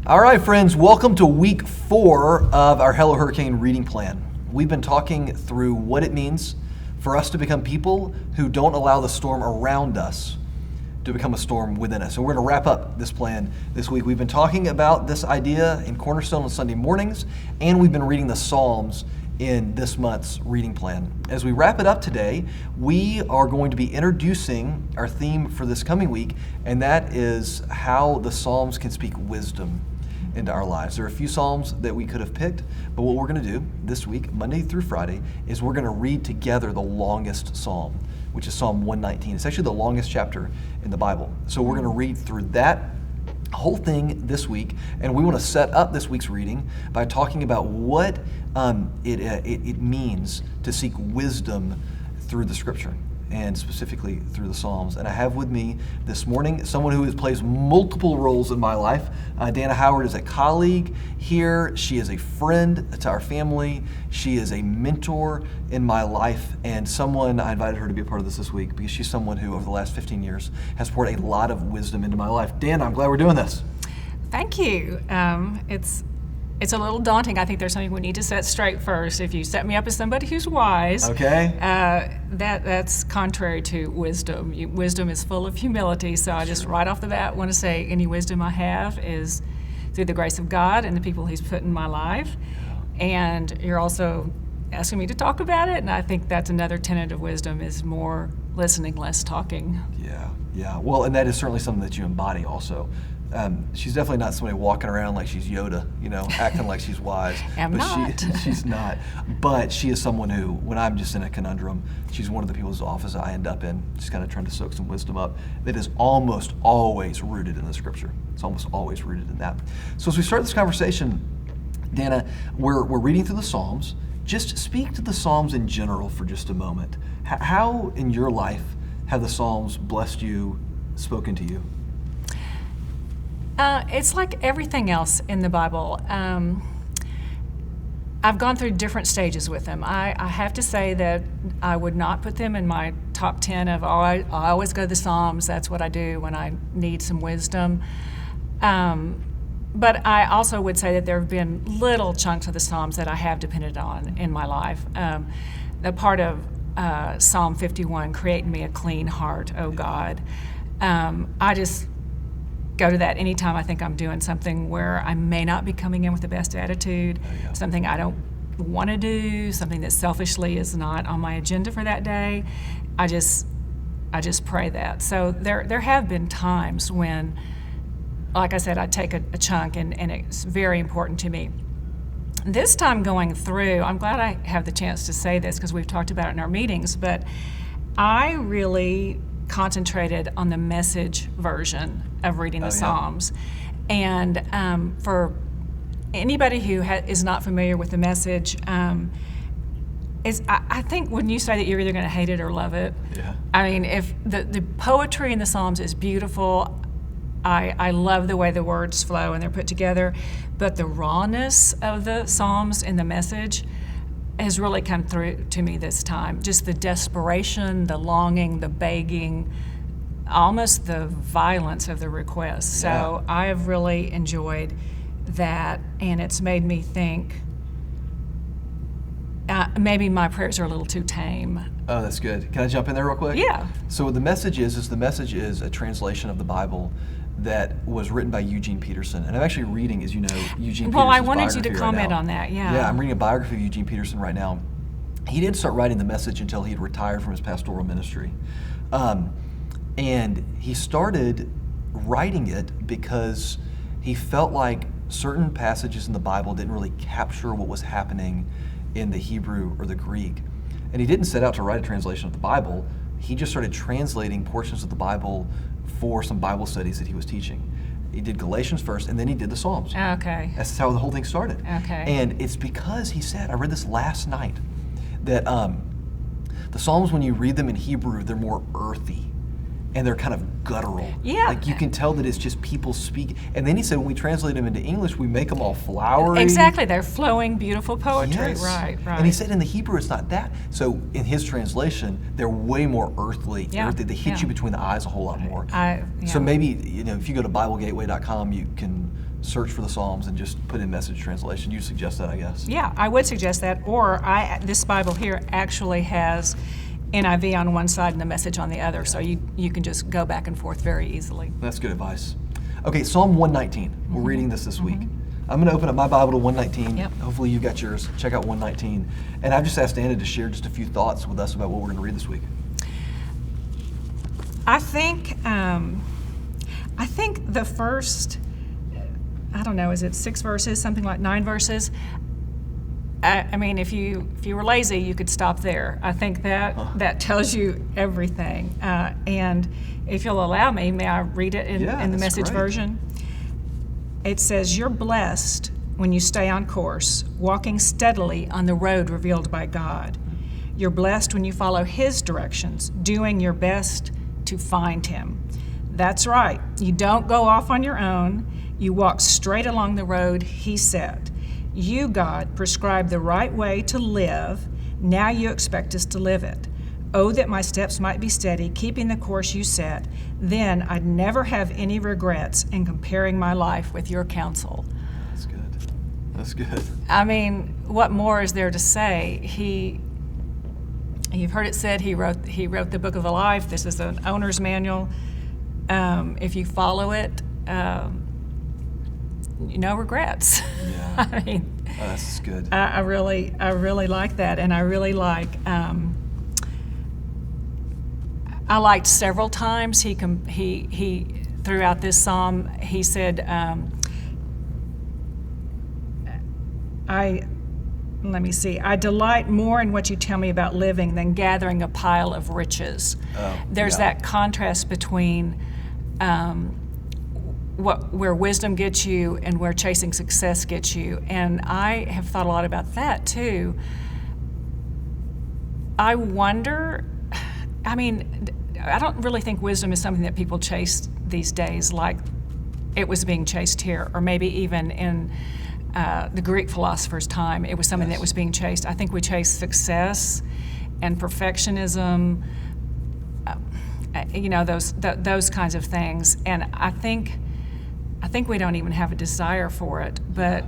All right, friends, welcome to week 4 of our Hello Hurricane reading plan. We've been talking through what it means for us to become people who don't allow the storm around us to become a storm within us. And we're going to wrap up this plan this week. We've been talking about this idea in Cornerstone on Sunday mornings, and we've been reading the Psalms in this month's reading plan. As we wrap it up today, we are going to be introducing our theme for this coming week, and that is how the Psalms can speak wisdom into our lives. There are a few Psalms that we could have picked, but what we're going to do this week, Monday through Friday, is we're going to read together the longest Psalm, which is Psalm 119. It's actually the longest chapter in the Bible. So we're going to read through that whole thing this week, and we want to set up this week's reading by talking about what it means to seek wisdom through the Scripture, and specifically through the Psalms. And I have with me this morning someone who plays multiple roles in my life. Dana Howard is a colleague here. She is a friend to our family. She is a mentor in my life, and someone I invited her to be a part of this week because she's someone who over the last 15 years has poured a lot of wisdom into my life. Dana, I'm glad we're doing this. Thank you. It's a little daunting. I think there's something we need to set straight first. If you set me up as somebody who's wise, okay, that's contrary to wisdom. Wisdom is full of humility. So I just right off the bat want to say any wisdom I have is through the grace of God and the people He's put in my life. And you're also asking me to talk about it, and I think that's another tenet of wisdom is more listening, less talking. Yeah. Well, and that is certainly something that you embody also. She's definitely not somebody walking around like she's Yoda, acting like she's wise. She's not. But she is someone who, when I'm just in a conundrum, she's one of the people's office I end up in, just kind of trying to soak some wisdom up that is almost always rooted in the Scripture. It's almost always rooted in that. So as we start this conversation, Dana, we're reading through the Psalms. Just speak to the Psalms in general for just a moment. How in your life have the Psalms blessed you, spoken to you? It's like everything else in the Bible. I've gone through different stages with them. I have to say that I would not put them in my top 10 of, I always go to the Psalms, that's what I do when I need some wisdom. But I also would say that there have been little chunks of the Psalms that I have depended on in my life. The part of Psalm 51, create in me a clean heart, O God. I just go to that anytime I think I'm doing something where I may not be coming in with the best attitude, something I don't want to do, something that selfishly is not on my agenda for that day. I just pray that. So there have been times when, like I said, I take a chunk and it's very important to me. This time going through, I'm glad I have the chance to say this because we've talked about it in our meetings, but I really concentrated on the Message version of reading the Psalms. And for anybody who is not familiar with the Message, I think when you say that you're either going to hate it or love it, I mean, if the poetry in the Psalms is beautiful, I love the way the words flow and they're put together, but the rawness of the Psalms in the Message has really come through to me this time. Just the desperation, the longing, the begging, almost the violence of the request. So I have really enjoyed that, and it's made me think maybe my prayers are a little too tame. Oh, that's good. Can I jump in there real quick? Yeah. So the Message is a translation of the Bible that was written by Eugene Peterson. And I'm actually reading, as you know, Eugene Peterson's biography. Well, I wanted you to comment on that, Yeah, I'm reading a biography of Eugene Peterson right now. He didn't start writing the Message until he had retired from his pastoral ministry. And he started writing it because he felt like certain passages in the Bible didn't really capture what was happening in the Hebrew or the Greek. And he didn't set out to write a translation of the Bible. He just started translating portions of the Bible for some Bible studies that he was teaching. He did Galatians first, and then he did the Psalms. Okay. That's how the whole thing started. Okay. And it's because he said, I read this last night, that the Psalms, when you read them in Hebrew, they're more earthy. And they're kind of guttural. Yeah. Like you can tell that it's just people speak. And then he said when we translate them into English, we make them all flowery. Exactly. They're flowing, beautiful poetry. Yes. Right. And he said in the Hebrew, it's not that. So in his translation, they're way more earthly. Yeah. They hit you between the eyes a whole lot more. Yeah. So maybe, if you go to BibleGateway.com, you can search for the Psalms and just put in Message translation. You suggest that, I guess. Yeah, I would suggest that. Or this Bible here actually has NIV on one side and the Message on the other, so you can just go back and forth very easily. That's good advice. Okay, Psalm 119. We're reading this week. I'm going to open up my Bible to 119. Yep. Hopefully you've got yours. Check out 119. And I've just asked Anna to share just a few thoughts with us about what we're going to read this week. I think the first, I don't know, is it 6 verses, something like 9 verses? I mean, if you were lazy, you could stop there. I think that tells you everything. And if you'll allow me, may I read it in the Message version? It says, "You're blessed when you stay on course, walking steadily on the road revealed by God. You're blessed when you follow His directions, doing your best to find Him." That's right. You don't go off on your own. You walk straight along the road He set. You, God, prescribe the right way to live. Now you expect us to live it. Oh, that my steps might be steady, keeping the course you set. Then I'd never have any regrets in comparing my life with your counsel. That's good. That's good. I mean, what more is there to say? You've heard it said he wrote the book of life. This is an owner's manual. If you follow it, no regrets. Yeah. I mean, that's good. I really like that, and I really like. I liked several times he throughout this psalm he said, let me see. I delight more in what you tell me about living than gathering a pile of riches. There's that contrast between where wisdom gets you and where chasing success gets you. And I have thought a lot about that too. I wonder, I mean, I don't really think wisdom is something that people chase these days like it was being chased here, or maybe even in the Greek philosophers' time, it was something that was being chased. I think we chase success and perfectionism, those kinds of things. And I think we don't even have a desire for it, but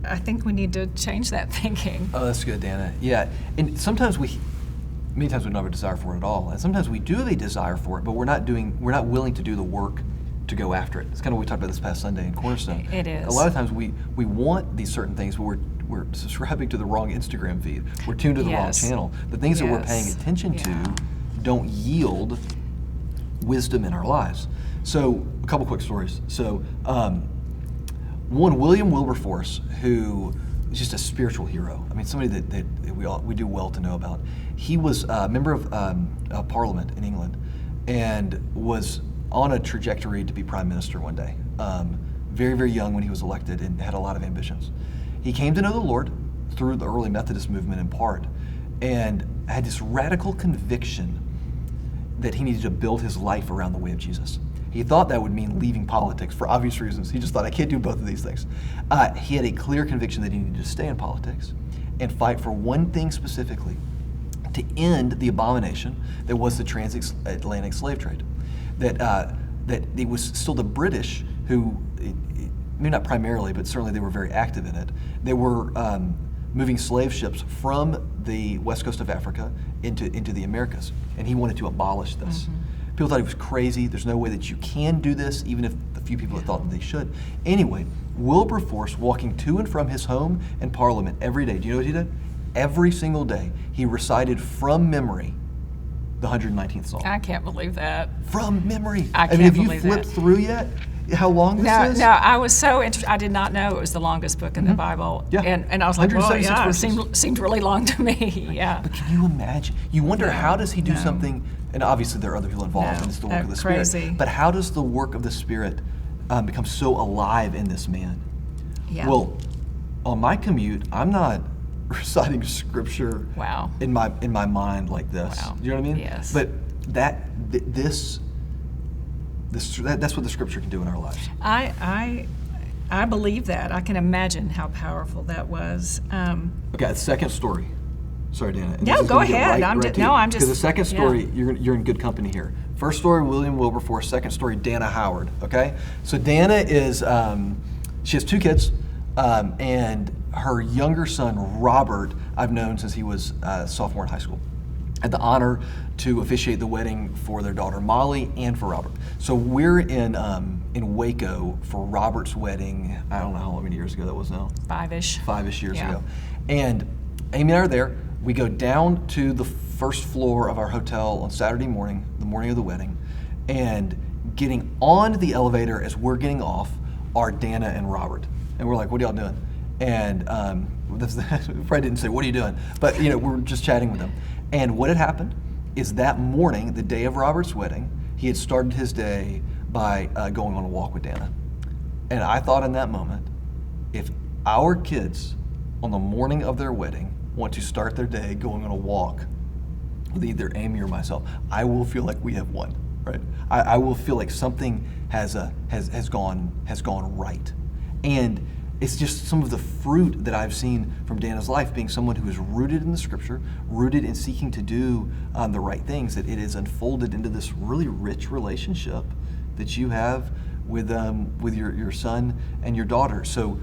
I think we need to change that thinking. Oh, that's good, Dana. Yeah, and many times we don't have a desire for it at all, and sometimes we do have a desire for it, but we're not willing to do the work to go after it. It's kind of what we talked about this past Sunday in Cornerstone. It is. A lot of times we want these certain things, but we're subscribing to the wrong Instagram feed. We're tuned to the wrong channel. The things that we're paying attention to don't yield wisdom in our lives. So a couple quick stories. So one, William Wilberforce, who is just a spiritual hero. I mean, somebody that we do well to know about. He was a member of Parliament in England and was on a trajectory to be prime minister one day. Very, very young when he was elected and had a lot of ambitions. He came to know the Lord through the early Methodist movement in part, and had this radical conviction that he needed to build his life around the way of Jesus. He thought that would mean leaving politics for obvious reasons. He just thought, I can't do both of these things. He had a clear conviction that he needed to stay in politics and fight for one thing specifically, to end the abomination that was the transatlantic slave trade. That it was still the British who, maybe not primarily, but certainly they were very active in it. They were moving slave ships from the west coast of Africa into the Americas, and he wanted to abolish this. Mm-hmm. People thought he was crazy. There's no way that you can do this, even if the few people that thought that they should. Anyway, Wilberforce, walking to and from his home and Parliament every day, do you know what he did? Every single day, he recited from memory the 119th Psalm. I can't believe that. From memory. I mean, have you flipped through yet how long this is? No, I was so interested. I did not know it was the longest book in the Bible. Yeah. And I was like, well, yeah, it seemed really long to me. Yeah. But can you imagine? You wonder, how does he do something? And obviously there are other people involved, and it's the work of the Spirit. But how does the work of the Spirit become so alive in this man? Yeah. Well, on my commute, I'm not reciting scripture in my mind like this. Wow. Do you know what I mean? Yes. But that's what the scripture can do in our lives. I believe that. I can imagine how powerful that was. Okay, second story. Sorry, Dana. No, go ahead. I'm just because the second story, you're in good company here. First story, William Wilberforce. Second story, Dana Howard. Okay, so Dana is She has 2 kids, and her younger son, Robert, I've known since he was a sophomore in high school. I had the honor to officiate the wedding for their daughter, Molly, and for Robert. So we're in Waco for Robert's wedding. I don't know how many years ago that was now. 5-ish Years ago. And Amy and I are there. We go down to the first floor of our hotel on Saturday morning, the morning of the wedding, and getting on the elevator as we're getting off are Dana and Robert. And we're like, what are y'all doing? And we probably didn't say, what are you doing? But we're just chatting with them. And what had happened is that morning, the day of Robert's wedding, he had started his day by going on a walk with Dana. And I thought in that moment, if our kids on the morning of their wedding want to start their day going on a walk with either Amy or myself, I will feel like we have won, right? I will feel like something has gone right. And it's just some of the fruit that I've seen from Dana's life, being someone who is rooted in the Scripture, rooted in seeking to do the right things, that it is unfolded into this really rich relationship that you have with your son and your daughter. So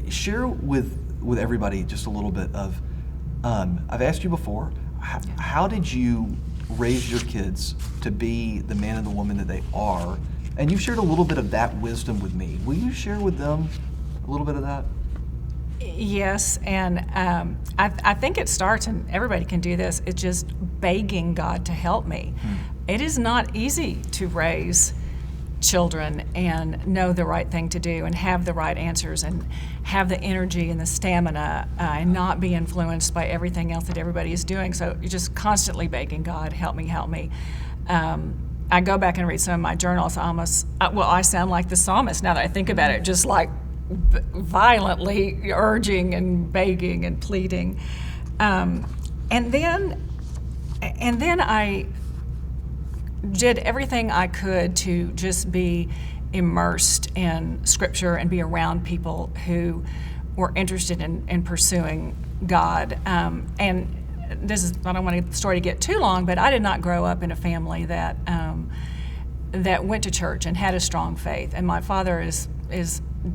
share with everybody just a little bit of, I've asked you before, how did you raise your kids to be the man and the woman that they are? And you've shared a little bit of that wisdom with me. Will you share with them a little bit of that? Yes, and I think it starts, and everybody can do this, it's just begging God to help me. It is not easy to raise children and know the right thing to do and have the right answers and have the energy and the stamina and not be influenced by everything else that everybody is doing. So you're just constantly begging God, help me, help me. I go back and read some of my journals. I sound like the psalmist now that I think about it, just like violently urging and begging and pleading. And then I did everything I could to just be immersed in Scripture and be around people who were interested in pursuing God. And this is, I don't want the story to get too long, but I did not grow up in a family that went to church and had a strong faith. And my father is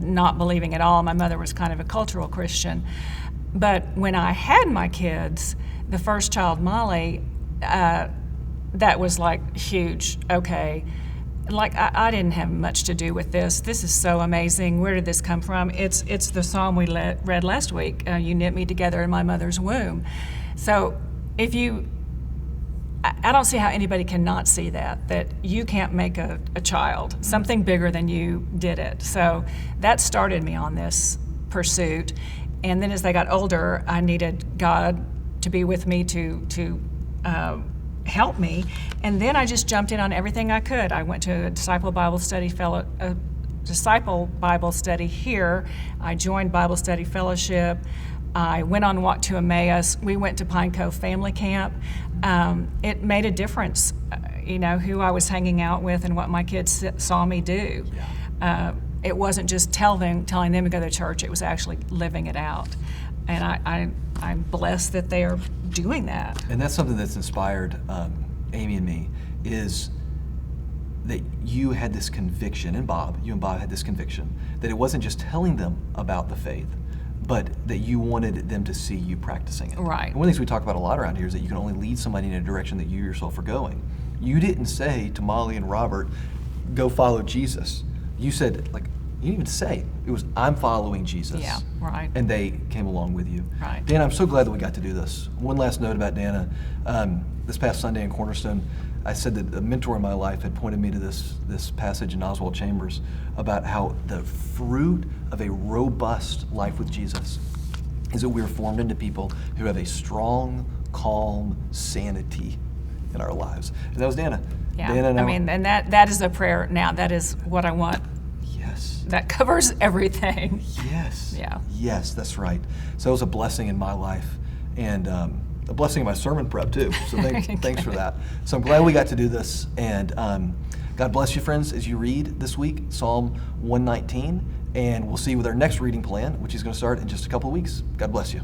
not believing at all. My mother was kind of a cultural Christian. But when I had my kids, the first child, Molly, that was like huge. Okay, like I didn't have much to do with this. This is so amazing. Where did this come from? It's the psalm we read last week. You knit me together in my mother's womb. So I don't see how anybody cannot see that you can't make a child. Something bigger than you did it. So that started me on this pursuit. And then as they got older, I needed God to be with me to help me. And then I just jumped in on everything I could. I went to a disciple Bible study here. I joined Bible Study Fellowship. I went on Walk to Emmaus. We went to Pine Cove Family Camp. It made a difference, who I was hanging out with and what my kids saw me do. Yeah. It wasn't just telling them to go to church. It was actually living it out. And I'm blessed that they are doing that. And that's something that's inspired Amy and me, is that you had this conviction, and you and Bob had this conviction, that it wasn't just telling them about the faith, but that you wanted them to see you practicing it. Right. And one of the things we talk about a lot around here is that you can only lead somebody in a direction that you yourself are going. You didn't say to Molly and Robert, go follow Jesus. You said, you didn't even say, it was, I'm following Jesus. Yeah, right. And they came along with you. Right. Dana, I'm so glad that we got to do this. One last note about Dana. This past Sunday in Cornerstone, I said that a mentor in my life had pointed me to this passage in Oswald Chambers about how the fruit of a robust life with Jesus is that we are formed into people who have a strong, calm sanity in our lives. And that was Dana. Yeah, Dana and that is a prayer now. That is what I want. Yes. That covers everything. Yes. Yeah. Yes, that's right. So it was a blessing in my life, and a blessing in my sermon prep too. So thanks for that. So I'm glad we got to do this, and God bless you, friends, as you read this week Psalm 119, and we'll see you with our next reading plan, which is going to start in just a couple of weeks. God bless you.